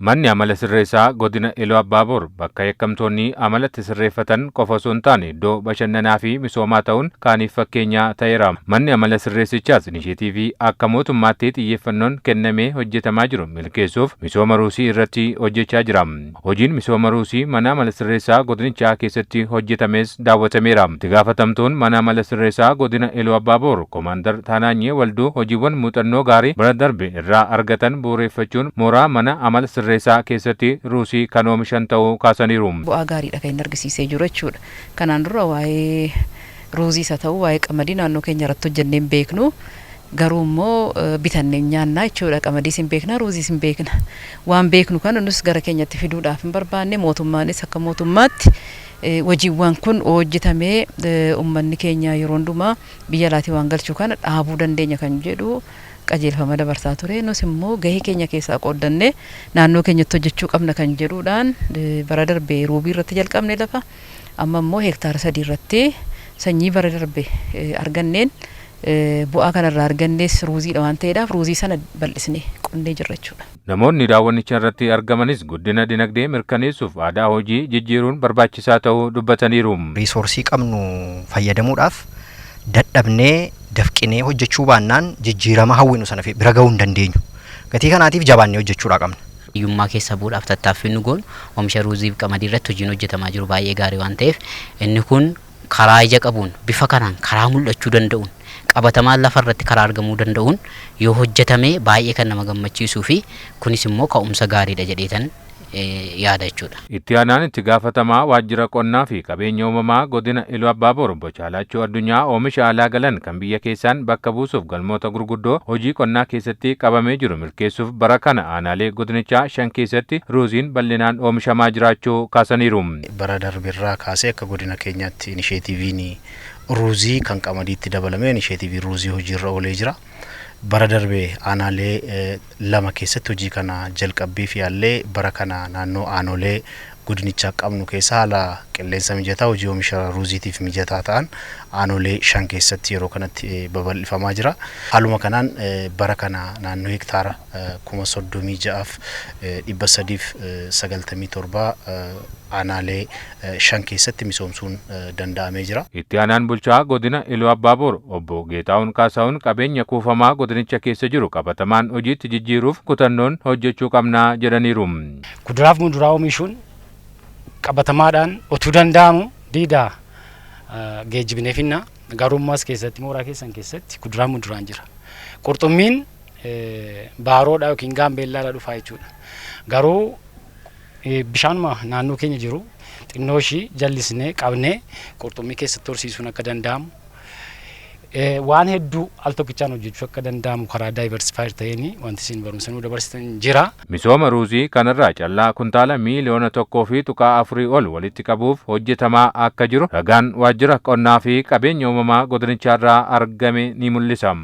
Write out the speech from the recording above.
Manni amala sirreessaa godina Iluu Abbaaboor bakka yakkamtoonni amalatti sirreeffatan qofa osoo hin taane iddoo bashannanaa fi misoomaa ta'uun kaaniif fakkeenya ta'eera. Manni amala sirreessichaas initiatiivii akka mootummaatti xiyyeeffannoon kennamee hojjetamaa jiru milkeessuuf misooma ruusii irratti hojjechaa jira. Hojiin misooma ruusii mana amala sirreessaa godinichaa keessatti hojjetames daawwatameera. Itti gaafatamtuun mana amala sirreessaa godina Iluu Abbaaboor Komaandar Taanaanyee Walduu hojiiwwan muuxannoo gaarii bara darbe irraa argatan bu'uureffachuun mooraa mana amala sirreessaa keessatti ruusii kan oomishan ta'uu kaasaniiru. Bu'aa gaariidha kan inni argisiisee jiru jechuudha. Kanaan dura waa'ee ruuzii isa ta'u waa'ee qamadii naannoo keenya irratti hojjennee hin beeknu. Garuu immoo bitannee nyaannaa jechuudha. Qamadiis hin beekna, ruuziis hin beekna. Waan beeknu kan nus gara keenyatti fiduudhaaf hin barbaanne mootummaanis akka mootummaatti hojiiwwan kun hojjetamee uummanni keenya yeroo hundumaa biyya alaatii waan galchuu kana dhaabuu dandeenya kan jedhu qajeelfama dabarsaa ture. Nus immoo gahee keenya keessaa qoodannee naannoo keenyatti hojjechuu qabna kan jedhuudhaan bara darbee roobii irratti jalqabne lafa amma immoo hektaara 3 irratti sanyii bara darbee arganneen bu'aa kanarraa argannees ruuziidha waan ta'eedhaaf ruuzii sana bal'isnee qonnee jirra jechuudha. Namoonni daawwannicha irratti argamanis guddina dinagdee mirkaneessuuf aadaa hojii jijjiiruun barbaachisaa ta'uu dubbataniiru. Riisoorsii qabnu fayyadamuudhaaf dadhabnee dafqinee hojjechuu baannaan jijjiirama hawwinu sana bira gahuu hin dandeenyu. Gatii kanaatiif jabaannee hojjechuudha qabna. Hiyyummaa keessa bu'uudhaaf tattaaffii nu goonu oomisha ruuzii fi qamadii irratti hojiin hojjetamaa jiru baay'ee gaarii waan ta'eef inni kun karaa ija qabuun bifa kanaan karaa mul'achuu danda'uun qabatamaan lafa irratti karaa argamuu danda'uun yoo hojjetame baay'ee kan nama gammachiisuu fi kunis immoo ka'umsa gaariidha jedheetan yaada jechuudha. Itti aanaan itti gaafatamaa waajjira qonnaa fi qabeenya uumamaa godina Iluu Abbaaboor Obbo Chaalaachoo Addunyaa oomisha alaa galan kan biyya keessaan bakka buusuuf galmoota gurguddoo hojii qonnaa keessatti qabamee jiru milkeessuuf bara kana aanaalee godinichaa 5 keessatti ruuziin bal'inaan oomishamaa jiraachuu kaasaniiru. Bara darbirraa kaasee akka godina keenyaatti inisheetiiviin ruuzii kan qamadiitti dabalamee inisheetiivii ruuzii hojiirra oolee jira. Bara darbee aanaalee 2 keessatti hojii kana jalqabbii fi yaallee bara kana naannoo aanolee godinichaa qabnu keessa haala qilleensa mijataa hojii oomisha ruuziitiif mijataa ta'an aanolee 5 keessatti yeroo kanatti babal'ifamaa jira. Haaluma kanaan bara kana naannoo hektaara 36,397 aanaalee 5 keessatti misoomsuun danda'amee jira. Itti aanaan bulchaa godina Iluu Abbaaboor Obbo Geetaawun Kaasaawun qabeenya kuufamaa godinicha keessa jiru qabatamaan hojiitti jijjiiruuf kutannoon hojjechuu qabnaa jedhaniiru. Kuduraaf muduraa oomishuun qabatamaadhaan otuu danda'amu diidaa geejjibnee finna garummaas keessatti mooraa keessan keessatti kuduraa muduraan jira. Qurxummiin baaroodha yookiin gaambeellaadha dhufaa jechuudha. Garuu bishaanuma naannoo keenya jiru xinnoo ishii jallisnee qabnee qurxummii keessatti horsiisuun akka danda'amu waan hedduu al tokkichaan hojjechuu akka danda'amu karaa daayiversifaayiir ta'een wanti isin barumsanuu dabarsitan jira. Misooma ruuzii kanarraa callaa kuntaala miiliyoona 1.4 ol walitti qabuuf hojjetamaa akka jiru ragaan waajjira qonnaa fi qabeenya uumamaa godinicharraa argame ni mul'isa.